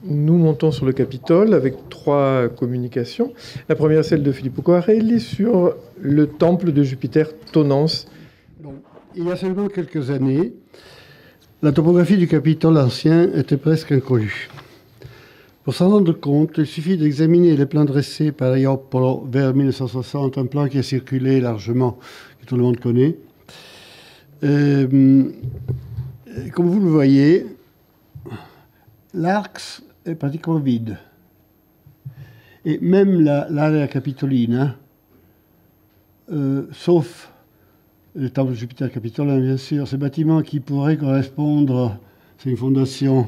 Nous montons sur le Capitole avec trois communications. La première, celle de Filippo Quarelli sur le temple de Jupiter Tonans. Donc, il y a seulement quelques années, la topographie du Capitole ancien était presque inconnue. Pour s'en rendre compte, il suffit d'examiner les plans dressés par Iopolo vers 1960, un plan qui a circulé largement, que tout le monde connaît. Comme vous le voyez, l'axe est pratiquement vide. Et même l'area capitolina, sauf le temple de Jupiter capitolin, bien sûr, ces bâtiments qui pourraient correspondre, c'est une fondation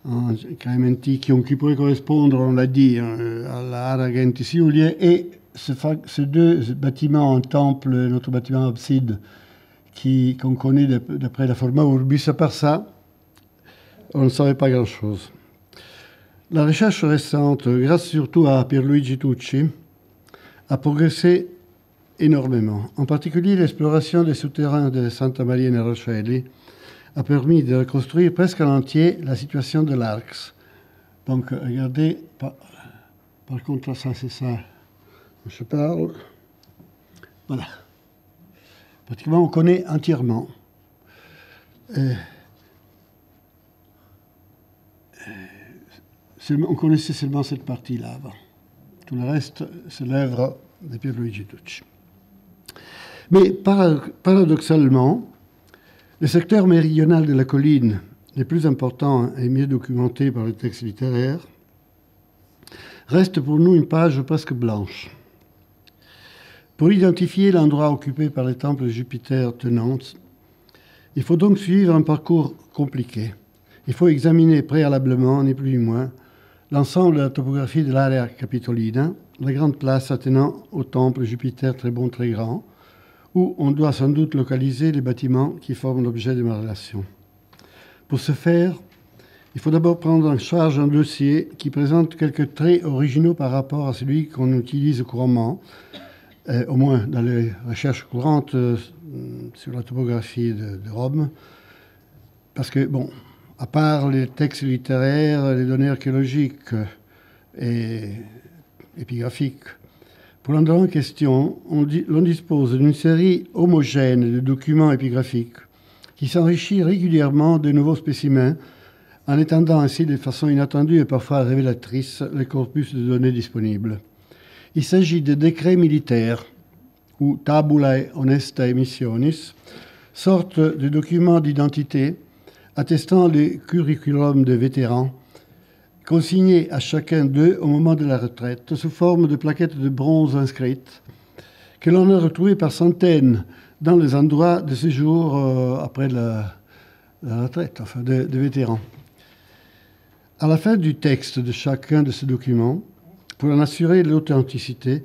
en Caementi, qui pourrait correspondre, on l'a dit, à la Ara Gentis Iuliae, et ces deux bâtiments en temple, notre bâtiment abside, qu'on connaît d'après la forma urbis, à part ça, on ne savait pas grand-chose. La recherche récente, grâce surtout à Pierluigi Tucci, a progressé énormément. En particulier, l'exploration des souterrains de Santa Maria nei Roscelli a permis de reconstruire presque en entier la situation de l'Arx. Donc, regardez, par contre, ça, c'est ça dont je parle. Voilà. Pratiquement, on connaît entièrement. On connaissait seulement cette partie-là avant. Tout le reste, c'est l'œuvre de Pierluigi Tucci. Mais paradoxalement, le secteur méridional de la colline, le plus important et mieux documenté par les textes littéraires, reste pour nous une page presque blanche. Pour identifier l'endroit occupé par les temples de Jupiter tenantes, il faut donc suivre un parcours compliqué. Il faut examiner préalablement, ni plus ni moins, l'ensemble de la topographie de l'area capitolina, la grande place attenant au temple Jupiter très bon, très grand, où on doit sans doute localiser les bâtiments qui forment l'objet de ma relation. Pour ce faire, il faut d'abord prendre en charge un dossier qui présente quelques traits originaux par rapport à celui qu'on utilise couramment, au moins dans les recherches courantes sur la topographie de Rome, parce que, bon, à part les textes littéraires, les données archéologiques et épigraphiques, pour l'endroit en question, l'on dispose d'une série homogène de documents épigraphiques qui s'enrichit régulièrement de nouveaux spécimens en étendant ainsi de façon inattendue et parfois révélatrice le corpus de données disponibles. Il s'agit de décrets militaires ou tabulae honestae missionis, sorte de documents d'identité attestant le curriculum des vétérans, consignés à chacun d'eux au moment de la retraite sous forme de plaquettes de bronze inscrites que l'on a retrouvées par centaines dans les endroits de séjour après la retraite, enfin des vétérans. À la fin du texte de chacun de ces documents, pour en assurer l'authenticité,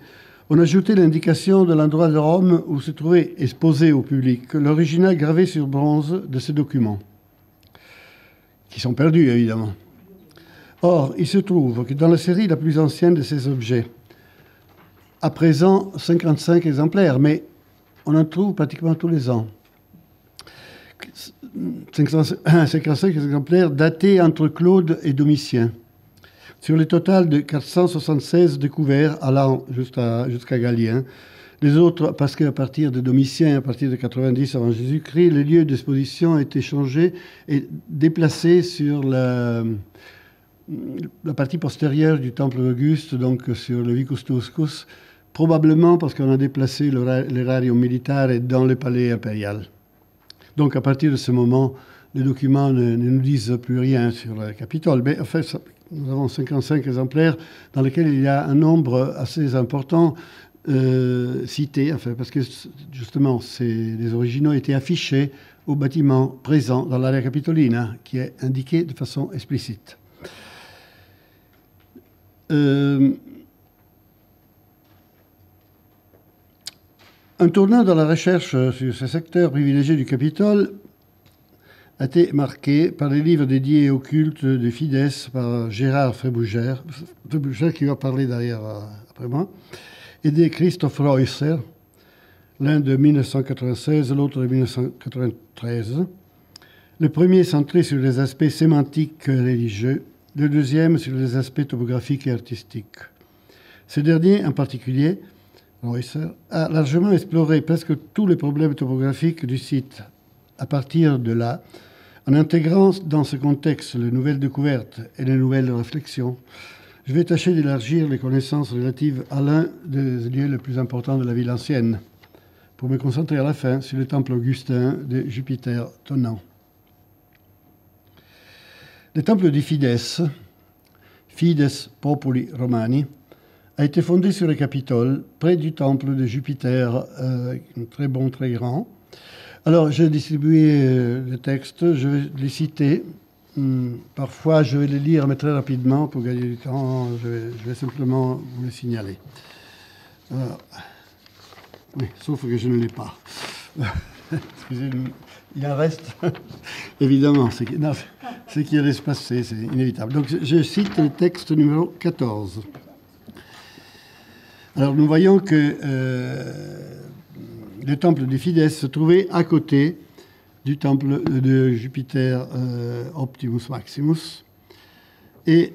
on a ajouté l'indication de l'endroit de Rome où se trouvait exposé au public l'original gravé sur bronze de ces documents, qui sont perdus évidemment. Or, il se trouve que dans la série la plus ancienne de ces objets, à présent 55 exemplaires, mais on en trouve pratiquement tous les ans. 55 exemplaires datés entre Claude et Domitien, sur le total de 476 découverts allant jusqu'à Galien. Les autres, parce qu'à partir de Domitien, à partir de 90 avant Jésus-Christ, les lieux d'exposition ont été changés et déplacés sur la partie postérieure du temple d'Auguste, donc sur le Vicus Tuscus, probablement parce qu'on a déplacé l'erarium militaire dans le palais impérial. Donc à partir de ce moment, les documents ne nous disent plus rien sur le Capitole. Mais en fait, nous avons 55 exemplaires dans lesquels il y a un nombre assez important cités, enfin, parce que justement, les originaux étaient affichés au bâtiment présent dans l'area capitolina, qui est indiqué de façon explicite. Un tournant dans la recherche sur ce secteur privilégié du Capitole a été marqué par les livres dédiés au culte de Fides par Gérard Frébougère qui va parler d'ailleurs après moi, et de Christoph Reusser, l'un de 1996, l'autre de 1993. Le premier centré sur les aspects sémantiques religieux, le deuxième sur les aspects topographiques et artistiques. Ce dernier, en particulier, Reusser, a largement exploré presque tous les problèmes topographiques du site à partir de là, en intégrant dans ce contexte les nouvelles découvertes et les nouvelles réflexions. Je vais tâcher d'élargir les connaissances relatives à l'un des lieux les plus importants de la ville ancienne, pour me concentrer à la fin sur le temple augustin de Jupiter Tonant. Le temple de Fides, Fides Populi Romani, a été fondé sur le Capitole, près du temple de Jupiter, très bon, très grand. Alors, j'ai distribué les textes, je vais les citer. Parfois, je vais les lire, mais très rapidement, pour gagner du temps, je vais simplement vous les signaler. Alors, oui, sauf que je ne l'ai pas. Excusez-moi, il en reste, évidemment. Ce qui allait se passer, c'est inévitable. Donc, je cite le texte numéro 14. Alors, nous voyons que le temple de Fides se trouvait à côté du temple de Jupiter Optimus Maximus. Et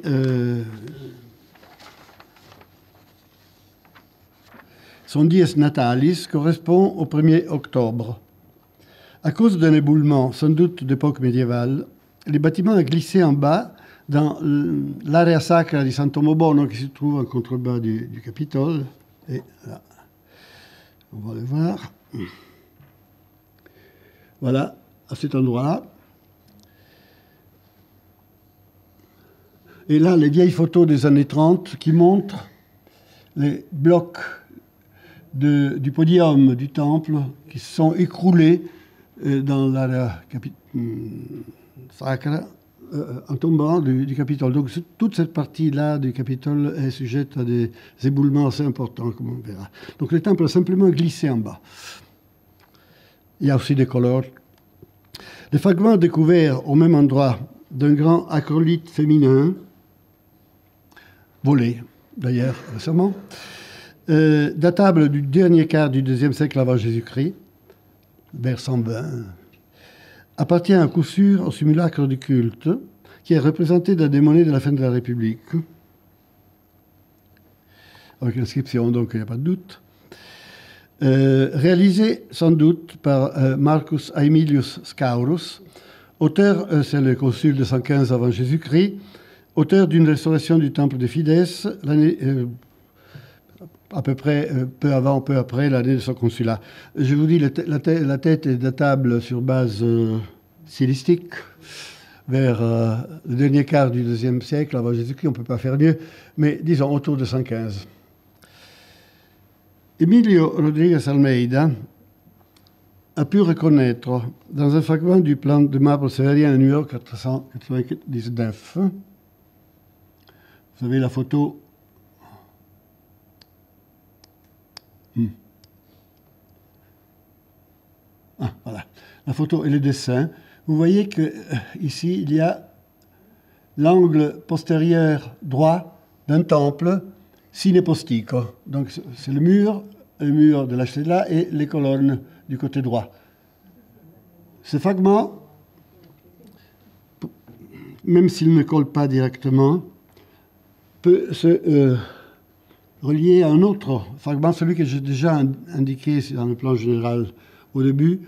son dies natalis correspond au 1er octobre. À cause d'un éboulement, sans doute d'époque médiévale, les bâtiments ont glissé en bas dans l'area sacra di San Tomobono, qui se trouve en contrebas du Capitole. Et là, on va le voir. Voilà, à cet endroit-là. Et là, les vieilles photos des années 30 qui montrent les blocs du podium du temple qui se sont écroulés dans l'area sacra en tombant du Capitole. Donc toute cette partie-là du Capitole est sujette à des éboulements assez importants, comme on verra. Donc le temple a simplement glissé en bas. Il y a aussi des colores. Les fragments découverts au même endroit d'un grand acrolyte féminin, volé d'ailleurs récemment, datable du dernier quart du IIe siècle avant Jésus-Christ, vers 120, appartient à coup sûr au simulacre du culte qui est représenté dans des monnaies de la fin de la République, avec l'inscription, donc il n'y a pas de doute. Réalisé sans doute par Marcus Aemilius Scaurus, auteur, c'est le consul de 115 avant Jésus-Christ, auteur d'une restauration du temple de Fides, l'année, à peu près peu avant, peu après l'année de son consulat. Je vous dis, la tête est datable sur base stylistique, vers le dernier quart du IIe siècle avant Jésus-Christ, on ne peut pas faire mieux, mais disons autour de 115. Emilio Rodriguez Almeida a pu reconnaître dans un fragment du plan de marbre sévérien numéro 499, vous avez la photo, voilà, la photo et le dessin. Vous voyez que ici il y a l'angle postérieur droit d'un temple sine postico. Donc c'est le mur de la stella et les colonnes du côté droit. Ce fragment, même s'il ne colle pas directement, peut se relier à un autre fragment, celui que j'ai déjà indiqué dans le plan général au début.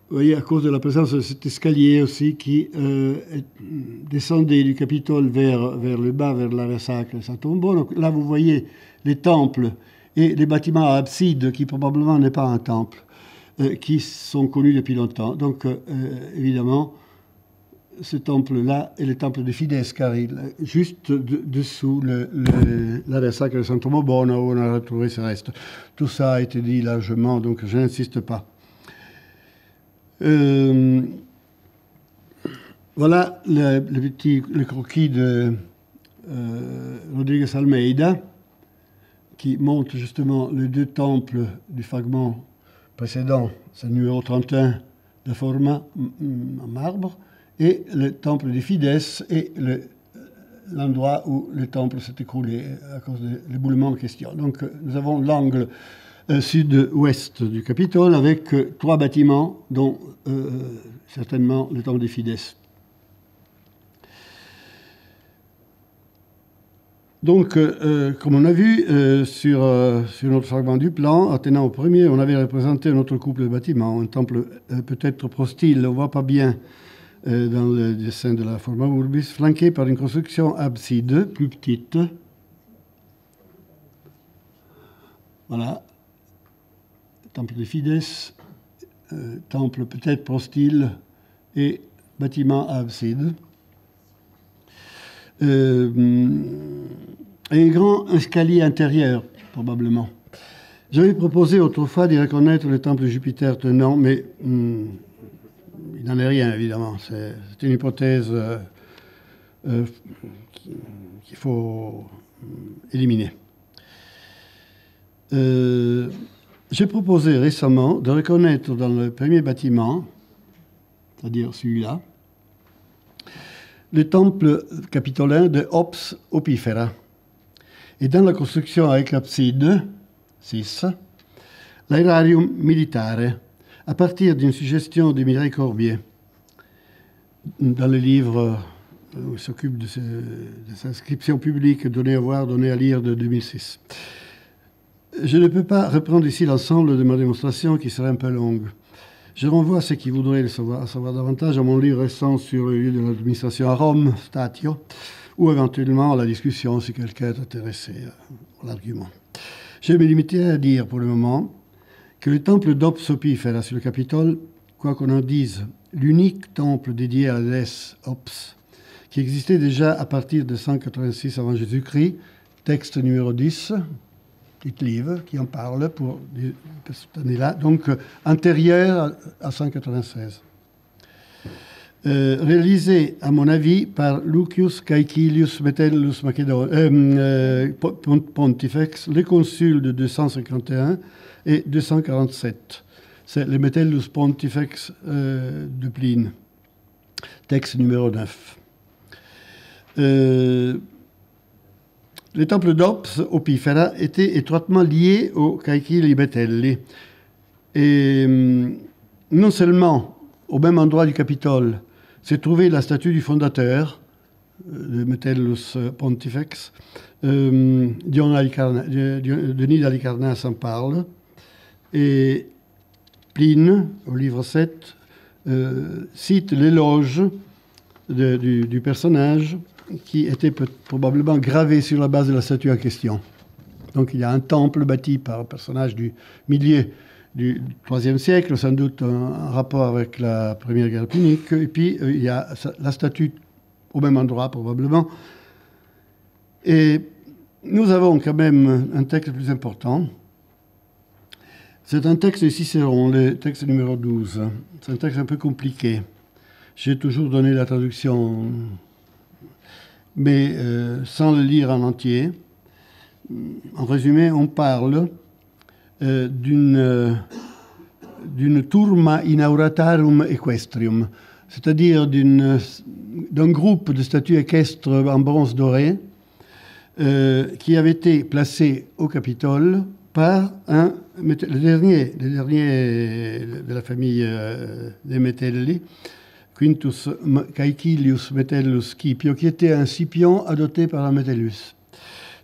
Vous voyez, à cause de la présence de cet escalier aussi qui descendait du Capitole vers le bas, vers l'area sacra de San Tomobono. Là, vous voyez les temples et les bâtiments à abside, qui probablement n'est pas un temple, qui sont connus depuis longtemps. Donc, évidemment, ce temple-là est le temple de Fides, car il est juste dessous l'area sacra de San Tomobono, où on a retrouvé ce reste. Tout ça a été dit largement, donc je n'insiste pas. Voilà le croquis de Rodriguez Almeida qui montre justement les deux temples du fragment précédent, c'est le numéro 31 de format en marbre, et le temple de Fides et l'endroit où le temple s'est écroulé à cause de l'éboulement en question. Donc nous avons l'angle sud-ouest du Capitole avec trois bâtiments, dont certainement le temple de Fides. Donc, comme on a vu sur notre fragment du plan, attenant au premier, on avait représenté un autre couple de bâtiments, un temple peut-être prostyle, on ne voit pas bien dans le dessin de la forma urbis, flanqué par une construction abside plus petite. Voilà, temple de Fides, temple peut-être prostyle et bâtiment à abside. Et un grand escalier intérieur, probablement. J'avais proposé autrefois d'y reconnaître le temple de Jupiter tenant, mais il n'en est rien, évidemment. C'est une hypothèse qu'il faut éliminer. J'ai proposé récemment de reconnaître dans le premier bâtiment, c'est-à-dire celui-là, le temple capitolin de Ops Opifera. Et dans la construction avec l'abside, 6, l'aerarium militare, à partir d'une suggestion de Mireille Corbier, dans le livre où il s'occupe de ces inscriptions publiques données à voir, données à lire de 2006. Je ne peux pas reprendre ici l'ensemble de ma démonstration qui serait un peu longue. Je renvoie à ceux qui voudraient le savoir davantage à mon livre récent sur le lieu de l'administration à Rome, Statio, ou éventuellement à la discussion si quelqu'un est intéressé à l'argument. Je vais me limiter à dire pour le moment que le temple d'Ops Opifera sur le Capitole, quoi qu'on en dise, l'unique temple dédié à la déesse Ops, qui existait déjà à partir de 186 avant Jésus-Christ, texte numéro 10, petit livre qui en parle pour cette année-là, donc antérieur à 196. Réalisé, à mon avis, par Lucius Caecilius Metellus Pontifex, le consul de 251 et 247. C'est le Metellus Pontifex de Pline, texte numéro 9. Le temple d'Ops Opifera était étroitement lié au Caecili Metelli. Et non seulement au même endroit du Capitole s'est trouvée la statue du fondateur, de Metellus Pontifex, Denis d'Halicarnasse en parle, et Pline, au livre 7, cite l'éloge du personnage qui était probablement gravé sur la base de la statue en question. Donc il y a un temple bâti par un personnage du milieu du IIIe siècle, sans doute en rapport avec la Première Guerre punique, et puis il y a la statue au même endroit probablement. Et nous avons quand même un texte plus important. C'est un texte de Cicéron, le texte numéro 12. C'est un texte un peu compliqué. J'ai toujours donné la traduction, mais sans le lire en entier. En résumé, on parle d'une turma inauguratarum equestrium, c'est-à-dire d'un groupe de statues équestres en bronze doré qui avait été placé au Capitole par le dernier de la famille des Metelli, Quintus Caecilius Metellus Scipio, qui était un Scipion adopté par un Metellus.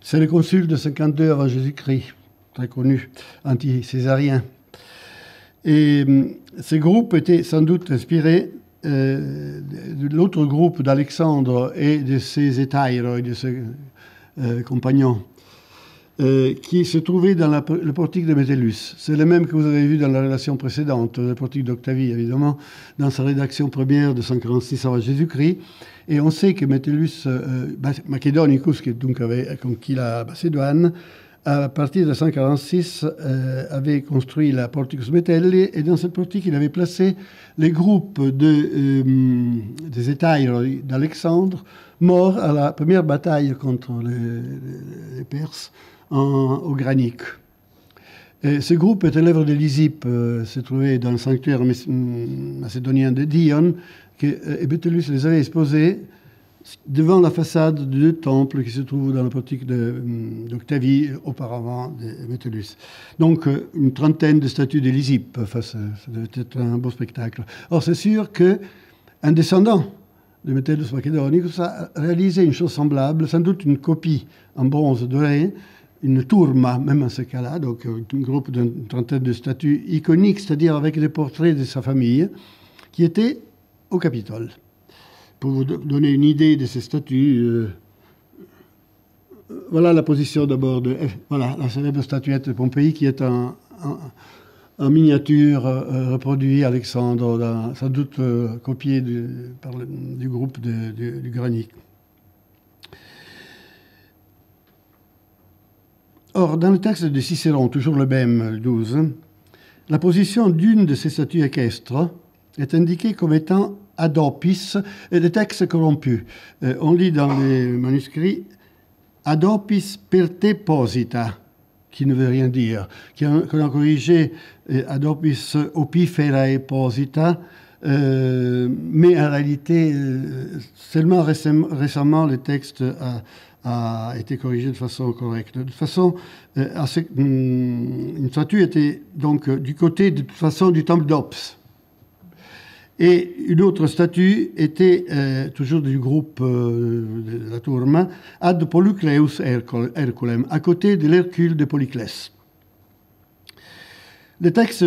C'est le consul de 52 avant Jésus-Christ, très connu, anti-césarien. Et ce groupe était sans doute inspiré de l'autre groupe d'Alexandre et de ses hétaïros et de ses compagnons, qui se trouvait dans le portique de Metellus. C'est le même que vous avez vu dans la relation précédente, le portique d'Octavie, évidemment, dans sa rédaction première de 146 avant Jésus-Christ. Et on sait que Metellus Macedonicus, qui donc avait conquis la Macédoine, à partir de 146, avait construit la Porticus Metelli, et dans cette portique, il avait placé les groupes des hétaïros d'Alexandre, morts à la première bataille contre les Perses au Granique. Et ce groupe était l'œuvre de Lysippe, se trouvait dans le sanctuaire macédonien de Dion, et Metellus les avait exposés devant la façade de deux temples qui se trouvent dans le portique d'Octavie, auparavant de Metellus. Donc, une trentaine de statues de Lysippe. Enfin, ça devait être un beau spectacle. Or, c'est sûr qu'un descendant de Metellus Macedonicus a réalisé une chose semblable, sans doute une copie en bronze doré, une tourma, même en ce cas-là, donc un groupe d'une trentaine de statues iconiques, c'est-à-dire avec des portraits de sa famille, qui étaient au Capitole. Pour vous donner une idée de ces statues, voilà la position d'abord de voilà, la célèbre statuette de Pompéi qui est en miniature reproduit Alexandre, sans doute copié par du groupe du Granique. Or, dans le texte de Cicéron, toujours le même 12, la position d'une de ces statues équestres est indiquée comme étant adopis et des textes corrompus. On lit dans les manuscrits adopis per te posita, qui ne veut rien dire, qu'on a corrigé adopis opiferae posita, mais en réalité, seulement récemment, le texte a été corrigé de façon correcte. De toute façon, une statue était donc du côté, de toute façon, du temple d'Ops. Et une autre statue était toujours du groupe de la Tourma, ad Polycleus Herculem, à côté de l'Hercule de Polyclès. Le texte,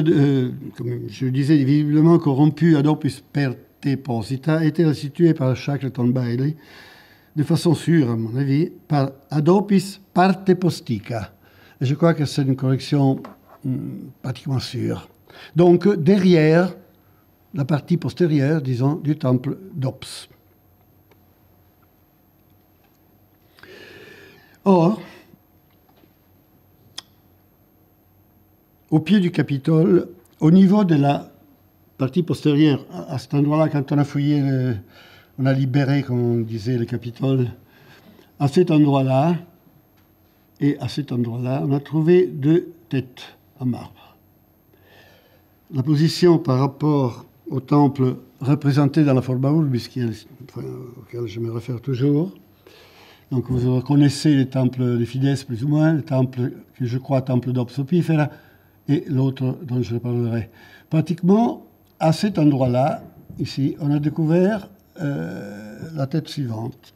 comme je le disais, visiblement corrompu ad opus per te posita, était restitué par Shackleton Bailey, de façon sûre, à mon avis, par ad opus parte postica. Et je crois que c'est une correction pratiquement sûre. Donc, derrière la partie postérieure, disons, du temple d'Ops. Or, au pied du Capitole, au niveau de la partie postérieure, à cet endroit-là, quand on a fouillé, on a libéré, comme on disait, le Capitole, à cet endroit-là et à cet endroit-là, on a trouvé deux têtes en marbre. La position par rapport au temple représenté dans la Forma Urbis, auquel je me réfère toujours. Donc vous reconnaissez le temple de Fides, plus ou moins, le temple que je crois temple d'Ops Opifera, et l'autre dont je parlerai. Pratiquement, à cet endroit-là, ici, on a découvert la tête suivante.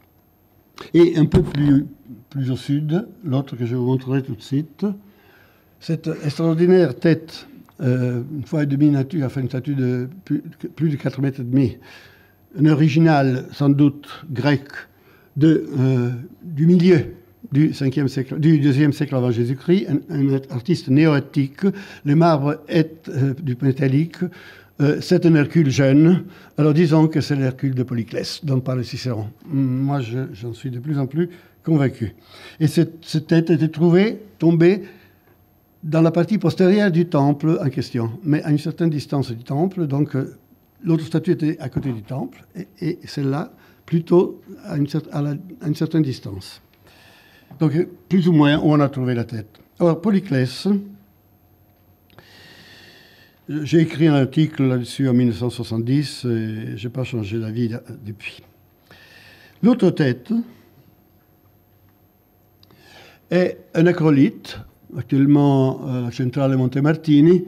Et un peu plus au sud, l'autre que je vous montrerai tout de suite, cette extraordinaire tête, une fois et demie nature, enfin une statue de plus de 4 mètres et demi, un original sans doute grec du milieu du 5e siècle, du 2e siècle avant Jésus-Christ, un artiste néo-attique. Le marbre est du métallique. C'est un Hercule jeune. Alors disons que c'est l'Hercule de Polyclès dont parle Cicéron. Moi, j'en suis de plus en plus convaincu. Et cette tête était tombée dans la partie postérieure du temple en question, mais à une certaine distance du temple. Donc, l'autre statue était à côté du temple, et celle-là, plutôt à une certaine distance. Donc, plus ou moins, on a trouvé la tête. Or, Polyclès, j'ai écrit un article là-dessus en 1970, et je n'ai pas changé d'avis depuis. L'autre tête est un acrolyte, actuellement à la centrale Montemartini,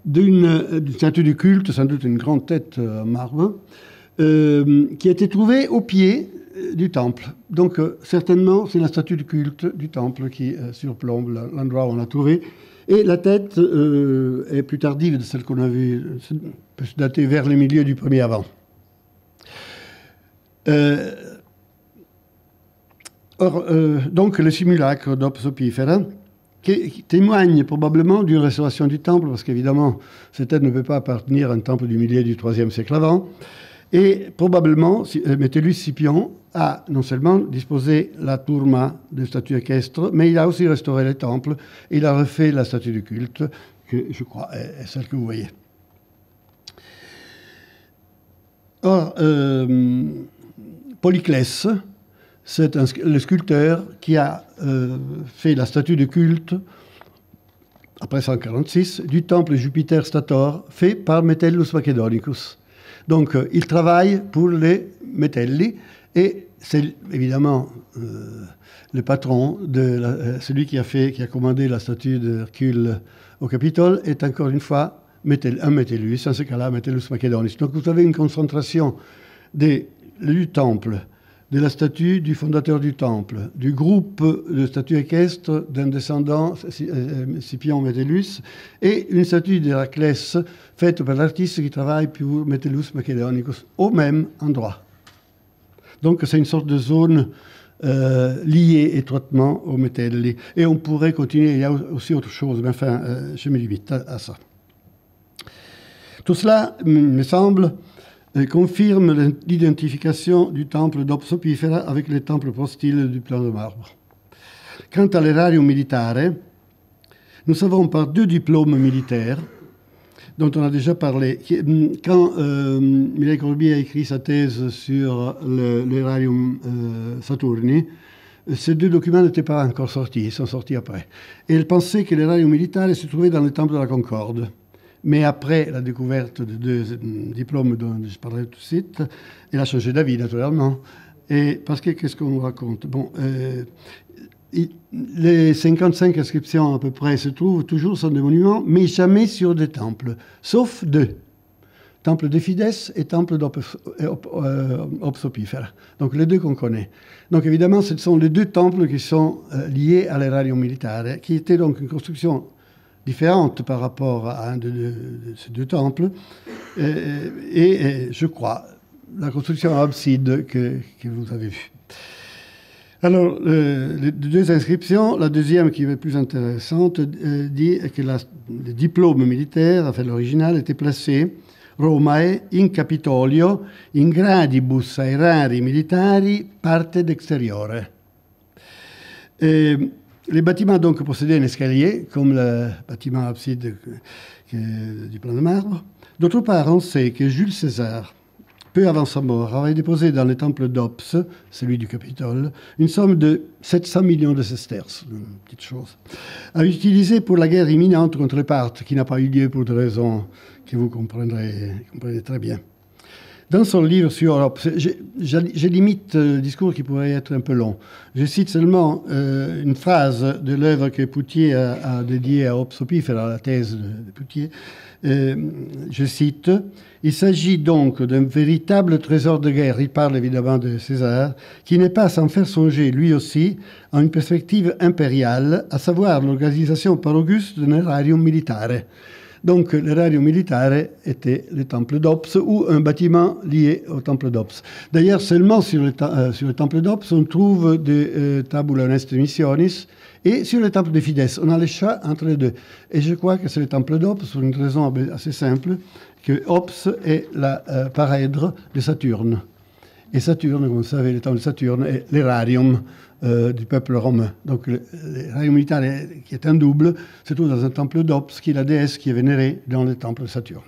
d'une statue du culte, sans doute une grande tête en marbre, qui a été trouvée au pied du temple. Donc, certainement, c'est la statue du culte du temple qui surplombe l'endroit où on l'a trouvée. Et la tête est plus tardive de celle qu'on a vue, peut se dater vers le milieu du 1er avant. Donc, le simulacre d'Ops Opifera, qui témoigne probablement d'une restauration du temple, parce qu'évidemment, cette tête ne peut pas appartenir à un temple du milieu du 3e siècle avant. Et probablement, Metellus Scipion a non seulement disposé la tourma de statue équestre, mais il a aussi restauré le temple, et il a refait la statue du culte, que je crois est celle que vous voyez. Or, Polyclès, c'est le sculpteur qui a fait la statue de culte, après 146, du temple Jupiter Stator, fait par Metellus Macedonicus. Donc, il travaille pour les Metelli, et c'est évidemment le patron, celui qui a commandé la statue d'Hercule au Capitole, est encore une fois un Metellus, en ce cas-là, Metellus Macedonicus. Donc, vous avez une concentration des du temple, de la statue du fondateur du temple, du groupe de statues équestres d'un descendant, Scipion Metellus, et une statue d'Héraclès faite par l'artiste qui travaille pour Metellus Macedonicus au même endroit. Donc c'est une sorte de zone liée étroitement aux Metelli. Et on pourrait continuer, il y a aussi autre chose, mais enfin, je me limite à ça. Tout cela, me semble, confirme l'identification du temple d'Opsopifera avec les temples postiles du plan de marbre. Quant à l'erarium militare, nous savons par 2 diplômes militaires dont on a déjà parlé. Quand Mireille Corbier a écrit sa thèse sur l'erarium Saturni, ces 2 documents n'étaient pas encore sortis, ils sont sortis après. Et elle pensait que l'erarium militare se trouvait dans le temple de la Concorde. Mais après la découverte de 2 diplômes dont je parlerai tout de suite, elle a changé d'avis, naturellement. Et parce que, qu'est-ce qu'on nous raconte? Bon, les 55 inscriptions à peu près se trouvent toujours sur des monuments, mais jamais sur des temples, sauf 2. Temple de Fides et temple d'Opsopifera. Donc les 2 qu'on connaît. Donc évidemment, ce sont les 2 temples qui sont liés à l'erarium militare, qui était donc une construction différente par rapport à un de ces 2 temples. Et je crois, la construction abside que vous avez vue. Alors, les 2 inscriptions, la deuxième qui est plus intéressante, dit que le diplôme militaire, enfin l'original, était placé Romae in Capitolio in gradibus aerari militari parte d'exteriore. Les bâtiments donc possédaient un escalier, comme le bâtiment abside du plan de marbre. D'autre part, on sait que Jules César, peu avant sa mort, avait déposé dans le temple d'Ops, celui du Capitole, une somme de 700 millions de sesterces, une petite chose, à utiliser pour la guerre imminente contre les Parthes, qui n'a pas eu lieu pour des raisons que vous comprenez très bien. Dans son livre sur Ops, je limite le discours qui pourrait être un peu long. Je cite seulement une phrase de l'œuvre que Poutier a dédiée à Opsopifera, la thèse de Poutier. Je cite, « Il s'agit donc d'un véritable trésor de guerre », il parle évidemment de César, « qui n'est pas sans faire songer, lui aussi, à une perspective impériale, à savoir l'organisation par Auguste d'un erarium militare ». Donc l'erarium militare était le temple d'Ops ou un bâtiment lié au temple d'Ops. D'ailleurs, seulement sur le temple d'Ops, on trouve des tabula honeste missionis, et sur le temple de Fides, on a les chats entre les 2. Et je crois que c'est le temple d'Ops pour une raison assez simple, que Ops est la parèdre de Saturne. Et Saturne, comme vous savez, le temple de Saturne est l'erarium du peuple romain. Donc l'erarium militaire, qui est un double, se trouve dans un temple d'Ops, qui est la déesse qui est vénérée dans le temple de Saturne.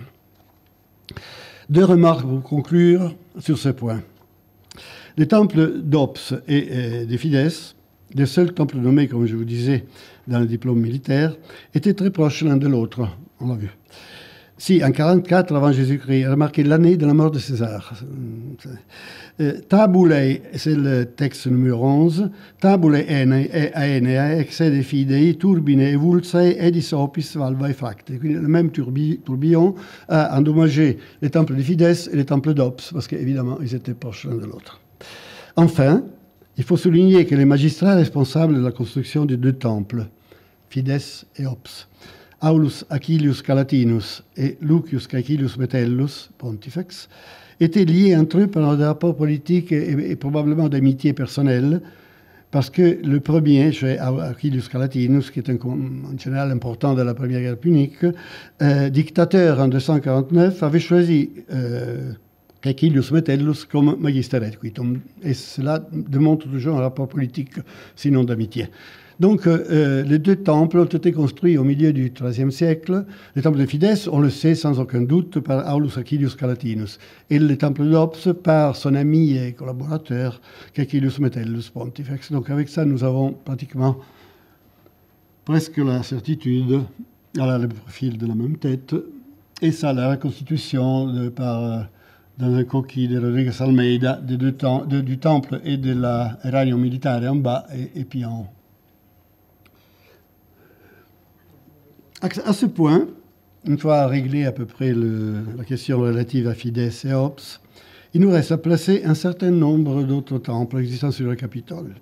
2 remarques pour conclure sur ce point. Les temples d'Ops et de Fides, les seuls temples nommés, comme je vous disais, dans le diplôme militaire, étaient très proches l'un de l'autre, on l'a vu. Si, en 44 avant Jésus-Christ, remarquez l'année de la mort de César. Tabulae, c'est le texte numéro 11, tabulae aenea excede fidei turbine evulsae edis opis valvae fracte. Le même tourbillon a endommagé les temples de Fides et les temples d'Ops, parce qu'évidemment, ils étaient proches l'un de l'autre. Enfin, il faut souligner que les magistrats responsables de la construction des 2 temples, Fides et Ops, Aulus Aquilius Calatinus et Lucius Caecilius Metellus, pontifex, étaient liés entre eux par des rapports politiques et probablement d'amitié personnelle, parce que le premier, Aquilius Calatinus, qui est un général important de la première guerre punique, dictateur en 249, avait choisi Caecilius Metellus comme magister equitum. Et cela démontre toujours un rapport politique, sinon d'amitié. Donc, les 2 temples ont été construits au milieu du XIIIe siècle. Le temple de Fides, on le sait sans aucun doute, par Aulus Aquilius Calatinus. Et le temple d'Ops par son ami et collaborateur, Caecilius Metellus Pontifex. Donc, avec ça, nous avons pratiquement presque la certitude, voilà le profil de la même tête, et ça, la reconstitution dans un coquille de Rodriguez Almeida du temple et de l'erarium militare en bas et puis en haut. À ce point, une fois réglé à peu près la question relative à Fides et Ops, il nous reste à placer un certain nombre d'autres temples existant sur le Capitole.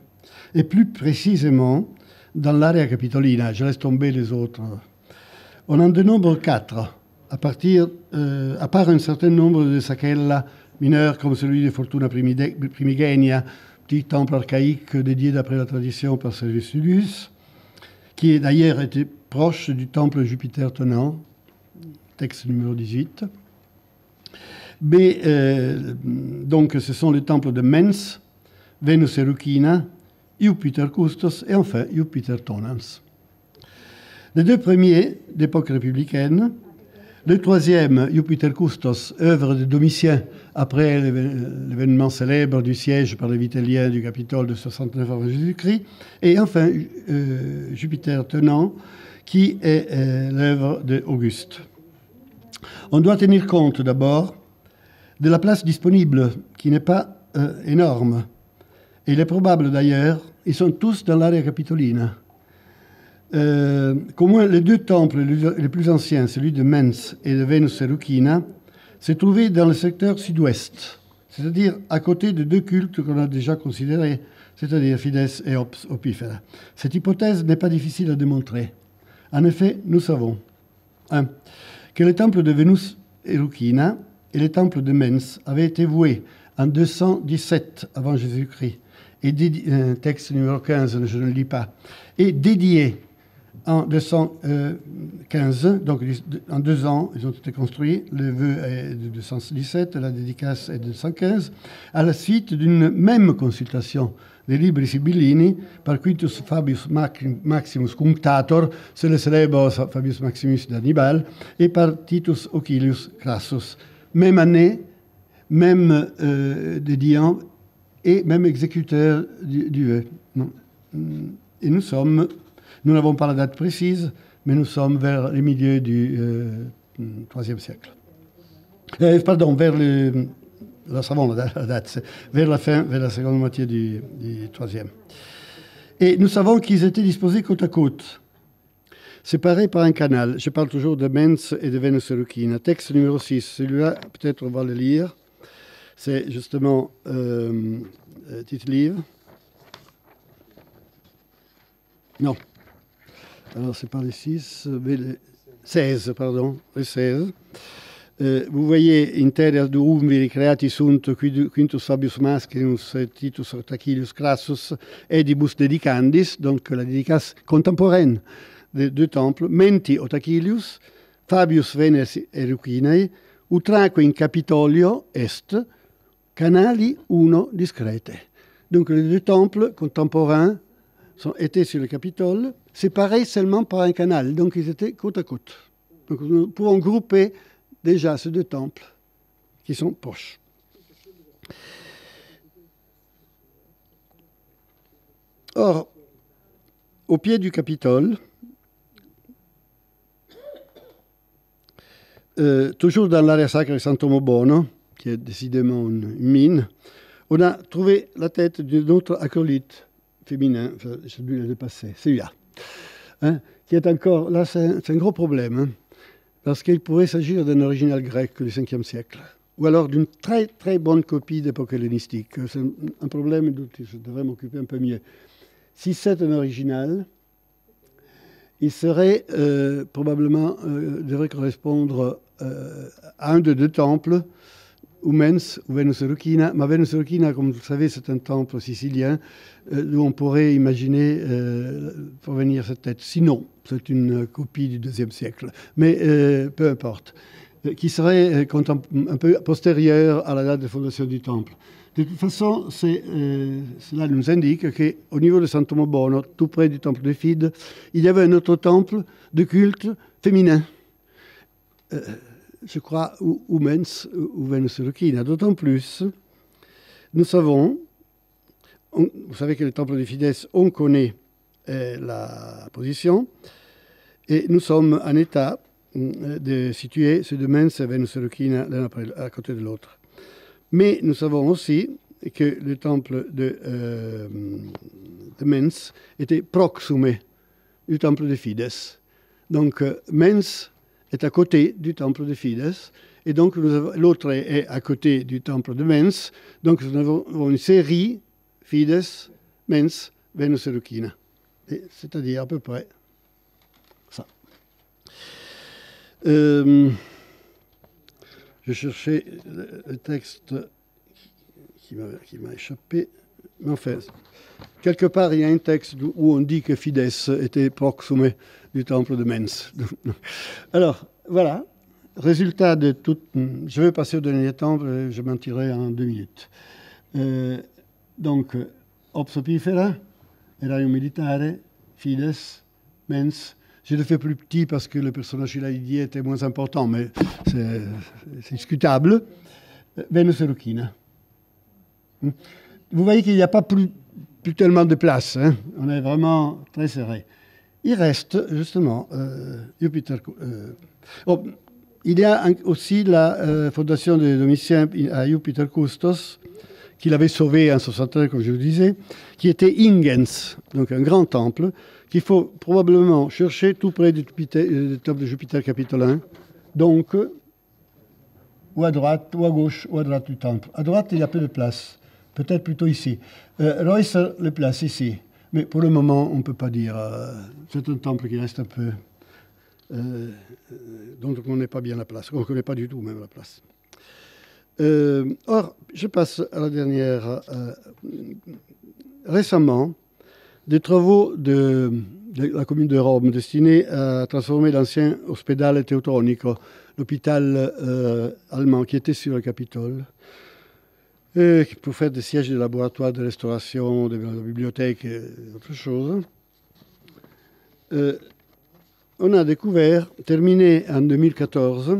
Et plus précisément, dans l'area capitolina, je laisse tomber les autres. On en dénombre 4, à part un certain nombre de sacella mineurs, comme celui de Fortuna Primigenia, petit temple archaïque dédié d'après la tradition par Servius, qui d'ailleurs était proche du temple Jupiter tenant, texte numéro 18. Mais donc ce sont les temples de Mens, Venus Erucina, Jupiter Custos et enfin Jupiter Tonans. Les deux premiers d'époque républicaine, le troisième, Jupiter Custos, œuvre de Domitien après l'événement célèbre du siège par les Vitelliens du Capitole de 69 avant Jésus-Christ, et enfin Jupiter Tenant, qui est l'œuvre d'Auguste. On doit tenir compte d'abord de la place disponible, qui n'est pas énorme. Et il est probable d'ailleurs, ils sont tous dans l'area capitolina, qu'au moins les deux temples les plus anciens, celui de Mens et de Venus Erucina, se trouvaient dans le secteur sud-ouest, c'est-à-dire à côté de deux cultes qu'on a déjà considérés, c'est-à-dire Fides et Opifera. Cette hypothèse n'est pas difficile à démontrer. En effet, nous savons 1. Que les temples de Venus Erucina et les temples de Mens avaient été voués en 217 avant Jésus-Christ, et texte numéro 15, je ne le lis pas, et dédiés en 215, donc en 2 ans, ils ont été construits. Le vœu est de 217, la dédicace est de 215, à la suite d'une même consultation des Libri Sibillini par Quintus Fabius Maximus Cunctator, c'est le célèbre Fabius Maximus d'Hannibal, et par Titus Ocilius Crassus. Même année, même dédiant et même exécuteur du vœu. Et nous n'avons pas la date précise, mais nous sommes vers le milieu du IIIe siècle. Pardon, vers la savons la date, vers la fin, vers la seconde moitié du IIIe. Et nous savons qu'ils étaient disposés côte à côte, séparés par un canal. Je parle toujours de Mens et de Venus Erucina. Texte numéro 6, celui-là, peut-être on va le lire. C'est justement titre livre. Non. Alors, c'est pas les 6, mais les 16, pardon, les 16. Vous voyez, inter duumviri creati sunt Quintus Fabius Maximus et Titus Otacilius Crassus edibus dedicandis, donc la dédicace contemporaine des deux temples, menti Otacilius, Fabius Venus Erucinae, utraque in Capitolio est, canali uno discrete. Donc les deux temples contemporains étaient sur le Capitole, séparés seulement par un canal, donc ils étaient côte à côte. Donc nous pouvons grouper déjà ces deux temples qui sont proches. Or, au pied du Capitole, toujours dans l'area sacra de Sant'Uomo Bono, qui est décidément une mine, on a trouvé la tête d'un autre acolyte féminin, celui de passé, celui-là, hein, qui est encore, là c'est un gros problème, hein, parce qu'il pourrait s'agir d'un original grec du Ve siècle, ou alors d'une très très bonne copie d'époque hellénistique. C'est un problème dont je devrais m'occuper un peu mieux. Si c'est un original, il serait probablement, devrait correspondre à un des deux temples, ou Mens ou Venus Erucina. Mais Venus Erucina, comme vous le savez, c'est un temple sicilien où on pourrait imaginer provenir cette tête. Sinon, c'est une copie du IIe siècle. Mais peu importe. Qui serait un peu postérieure à la date de fondation du temple. De toute façon, cela nous indique qu'au niveau de Sant'Uomo Bono, tout près du temple de Fide, il y avait un autre temple de culte féminin. Je crois, ou Mens, ou Venus Erucina. D'autant plus, nous savons, vous savez que le temple de Fides, on connaît la position, et nous sommes en état de situer ces deux Mens et Venus Erucina l'un à côté de l'autre. Mais nous savons aussi que le temple de Mens était proxume du temple de Fides. Donc, Mens est à côté du temple de Fides, Et donc, l'autre est à côté du temple de Mens. Donc, nous avons une série, Fides, Mens, Venus et Lucina. C'est-à-dire à peu près ça. Je cherchais le texte qui m'a échappé. Mais enfin, quelque part, il y a un texte où on dit que Fides était proxime du temple de Mens. Alors, voilà. Résultat de tout. Je vais passer au dernier temple, je m'en tirerai en 2 minutes. Donc, Opsopifera, Eraium Militare, Fides, Mens. Je le fais plus petit parce que le personnage Ilaïdi était moins important, mais c'est discutable. Venus et Lucina. Vous voyez qu'il n'y a pas plus tellement de place. Hein. On est vraiment très serré. Il reste justement Jupiter. Il y a aussi la fondation de Domitien à Jupiter Custos, qu'il avait sauvé en 63, comme je vous disais, qui était Ingens, donc un grand temple, qu'il faut probablement chercher tout près du temple de Jupiter capitolin, donc ou à droite, ou à gauche, ou à droite du temple. À droite, il y a peu de place, peut-être plutôt ici. Reusser le place ici, mais pour le moment, on ne peut pas dire. C'est un temple qui reste un peu... donc on n'est pas bien la place, on ne connaît pas du tout même la place. Or, je passe à la dernière. Récemment, des travaux de la commune de Rome destinés à transformer l'ancien Ospedale Teutronico, l'hôpital allemand qui était sur le Capitole, pour faire des sièges de laboratoire de restauration, de la bibliothèque et autre chose. On a découvert, terminé en 2014,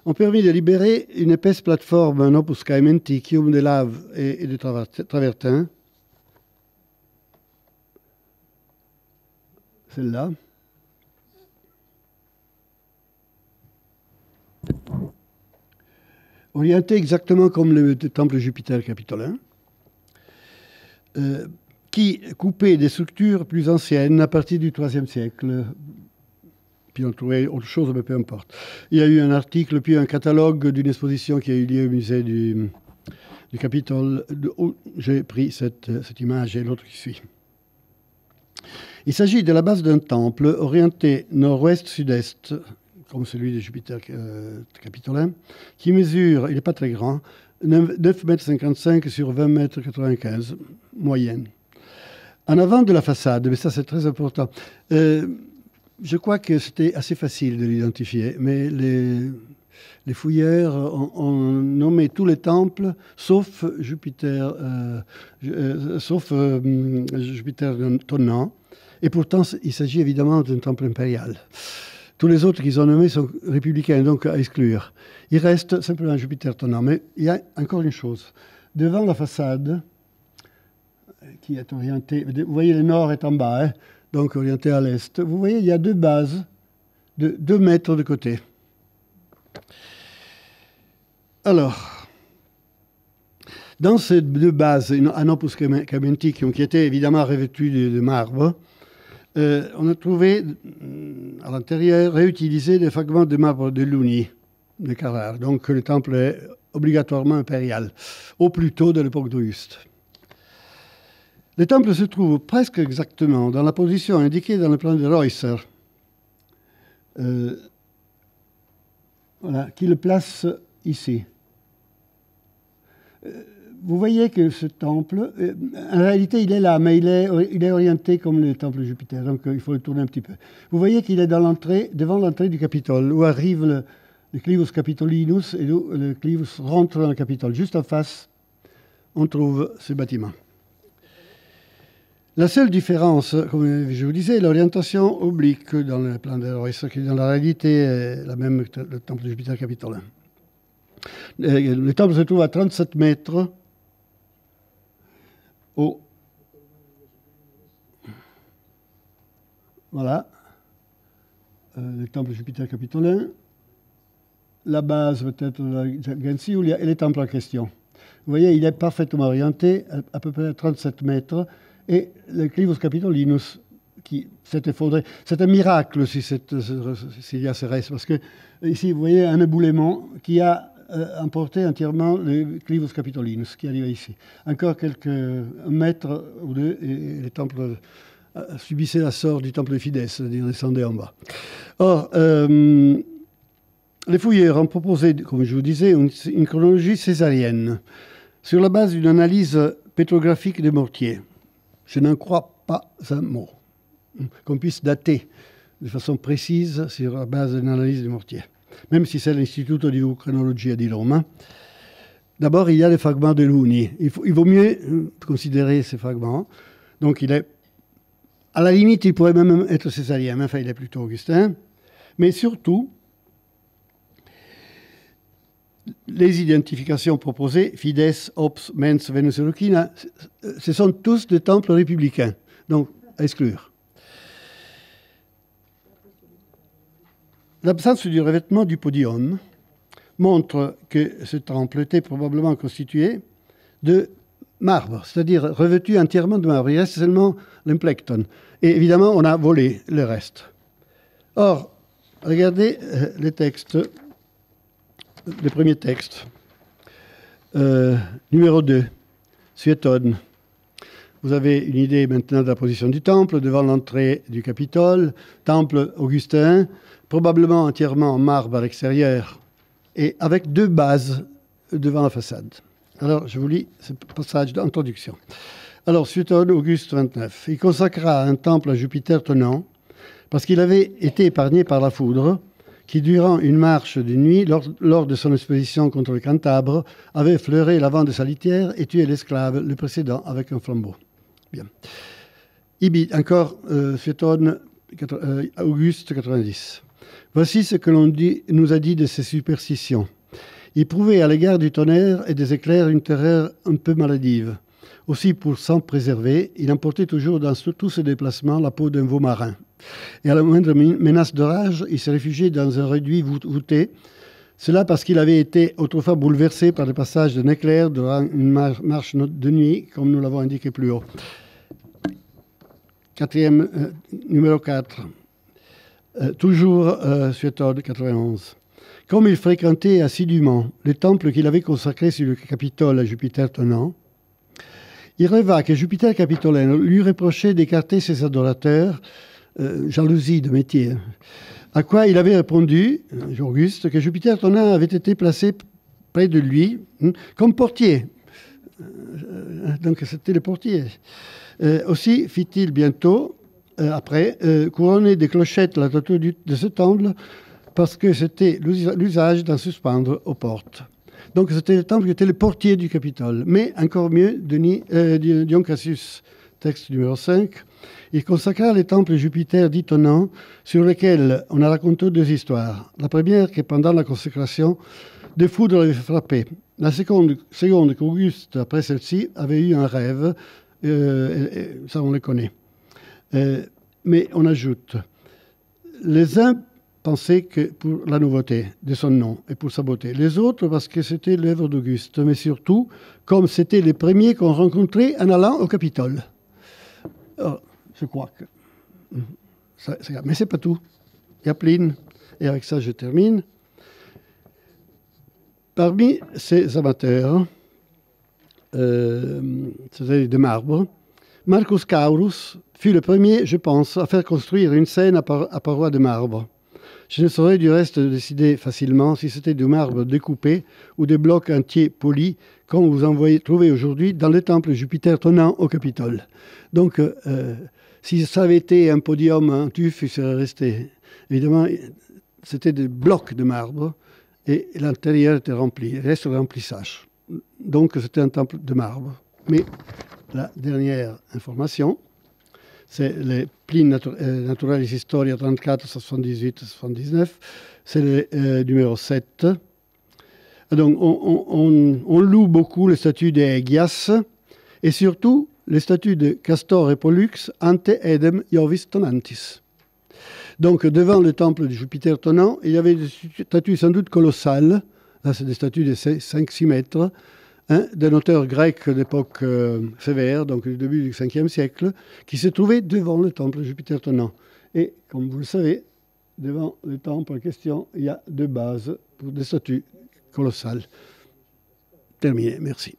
ont permis de libérer une épaisse plateforme, un opus caementicium de lave et de travertin. Celle-là. Orientée exactement comme le temple Jupiter capitolin, qui coupait des structures plus anciennes à partir du IIIe siècle. Puis on trouvait autre chose, mais peu importe. Il y a eu un article, puis un catalogue d'une exposition qui a eu lieu au musée du Capitole, où j'ai pris cette image et l'autre qui suit. Il s'agit de la base d'un temple orienté nord-ouest-sud-est, comme celui de Jupiter capitolin, qui mesure, il n'est pas très grand, 9,55 m sur 20,95 m, moyenne. En avant de la façade, mais ça c'est très important, je crois que c'était assez facile de l'identifier, mais les fouilleurs ont nommé tous les temples, sauf Jupiter, Jupiter tonnant, et pourtant il s'agit évidemment d'un temple impérial. Tous les autres qu'ils ont nommés sont républicains, donc à exclure. Il reste simplement Jupiter tonnant. Mais il y a encore une chose. Devant la façade, qui est orientée... Vous voyez, le nord est en bas, hein, donc orienté à l'est. Vous voyez, il y a 2 bases de 2 mètres de côté. Alors, dans ces 2 bases, un opus caementicium qui était évidemment revêtu de marbre, on a trouvé à l'intérieur réutilisé des fragments de marbre de Luni, de Carrare. Donc le temple est obligatoirement impérial, au plus tôt de l'époque d'Auguste. Le temple se trouve presque exactement dans la position indiquée dans le plan de Reusser, voilà, qui le place ici. Vous voyez que ce temple, en réalité, il est là, mais il est orienté comme le temple de Jupiter, donc il faut le tourner un petit peu. Vous voyez qu'il est devant l'entrée du Capitole, où arrive le Clivus Capitolinus et où le Clivus rentre dans le Capitole. Juste en face, on trouve ce bâtiment. La seule différence, comme je vous disais, est l'orientation oblique dans le plan de Reusser, qui dans la réalité est la même que le temple de Jupiter capitolin. Le temple se trouve à 37 mètres haut. Voilà. Le temple de Jupiter capitolin. La base peut-être de Gensiulia et les temples en question. Vous voyez, il est parfaitement orienté, à peu près à 37 mètres. Et le Clivus Capitolinus, qui s'est effondré. C'est un miracle s'il y a ces restes, parce que ici, vous voyez un éboulement qui a emporté entièrement le Clivus Capitolinus, qui arrivait ici. Encore quelques mètres ou deux, et les temples subissaient la sorte du temple de Fidès, c'est-à-dire descendaient en bas. Or, les fouilleurs ont proposé, comme je vous disais, une chronologie césarienne, sur la base d'une analyse pétrographique des mortiers. Je n'en crois pas un mot qu'on puisse dater de façon précise sur la base d'une analyse des mortiers, même si c'est l'Istituto di Vulcanologia di Roma. D'abord, il y a les fragments de Luni. Il vaut mieux considérer ces fragments. Donc, il est, à la limite, il pourrait même être césarien, mais enfin, il est plutôt augustin. Mais surtout, les identifications proposées, Fides, Ops, Mens, Venus et Lucina, ce sont tous des temples républicains, donc à exclure. L'absence du revêtement du podium montre que ce temple était probablement constitué de marbre, c'est-à-dire revêtu entièrement de marbre. Il reste seulement l'implecton. Et évidemment, on a volé le reste. Or, regardez les textes. Le premier texte, numéro 2, Suétone. Vous avez une idée maintenant de la position du temple devant l'entrée du Capitole, temple augustin, probablement entièrement en marbre à l'extérieur et avec 2 bases devant la façade. Alors, je vous lis ce passage d'introduction. Alors, Suétone, Auguste 29, il consacra un temple à Jupiter Tonant parce qu'il avait été épargné par la foudre qui, durant une marche de nuit, lors de son exposition contre le Cantabre, avait effleuré l'avant de sa litière et tué l'esclave, le précédent, avec un flambeau. Bien. Ibi, encore, Suétone, Auguste 90. Voici ce que l'on nous a dit de ces superstitions. Il prouvait à l'égard du tonnerre et des éclairs une terreur un peu maladive. Aussi, pour s'en préserver, il emportait toujours dans tous ses déplacements la peau d'un veau marin. Et à la moindre menace d'orage, il se réfugiait dans un réduit voûté. Cela parce qu'il avait été autrefois bouleversé par le passage d'un éclair durant une marche de nuit, comme nous l'avons indiqué plus haut. Numéro 4. Toujours Suétone 91. Comme il fréquentait assidûment les temples qu'il avait consacrés sur le Capitole à Jupiter Tonant, il rêva que Jupiter Capitolin lui reprochait d'écarter ses adorateurs, jalousie de métier, à quoi il avait répondu, Auguste, que Jupiter Tonant avait été placé près de lui comme portier. Donc c'était le portier. Aussi fit-il bientôt, après, couronner des clochettes la toiture de ce temple parce que c'était l'usage d'en suspendre aux portes. Donc c'était le temple qui était le portier du Capitole. Mais encore mieux, Dion Cassius, texte numéro 5, il consacra les temples Jupiter dit Tonant sur lesquels on a raconté 2 histoires. La première, que pendant la consécration, des foudres l'avaient frappé. La seconde qu'Auguste, après celle-ci, avait eu un rêve. Ça, on le connaît. Mais on ajoute, les uns pensaient que pour la nouveauté de son nom et pour sa beauté. Les autres parce que c'était l'œuvre d'Auguste, mais surtout comme c'était les premiers qu'on rencontrait en allant au Capitole. Alors, je crois que... Mais c'est pas tout. Il y a Pline, et avec ça je termine. Parmi ces amateurs, c'est-à-dire de marbre, Marcus Caurus fut le premier, je pense, à faire construire une scène à parois de marbre. Je ne saurais du reste décider facilement si c'était du marbre découpé ou des blocs entiers polis, comme vous en trouvez aujourd'hui dans les temples Jupiter Tonant au Capitole. Donc, si ça avait été un podium en tuf, il serait resté. Évidemment, c'était des blocs de marbre et l'intérieur était rempli, il reste le remplissage. Donc, c'était un temple de marbre. Mais la dernière information, c'est les Pline Naturalis Historia 34, 78, 79. C'est le numéro 7. Donc, on loue beaucoup les statues d'Aegias et surtout les statues de Castor et Pollux ante edem Iovis Tonantis. Donc, devant le temple de Jupiter Tonant, il y avait des statues sans doute colossales. Là, c'est des statues de 5-6 mètres d'un auteur grec d'époque sévère, donc du début du 5e siècle, qui s'est trouvé devant le temple de Jupiter tonnant. Et comme vous le savez, devant le temple en question, il y a 2 bases pour des statues colossales. Terminé, merci.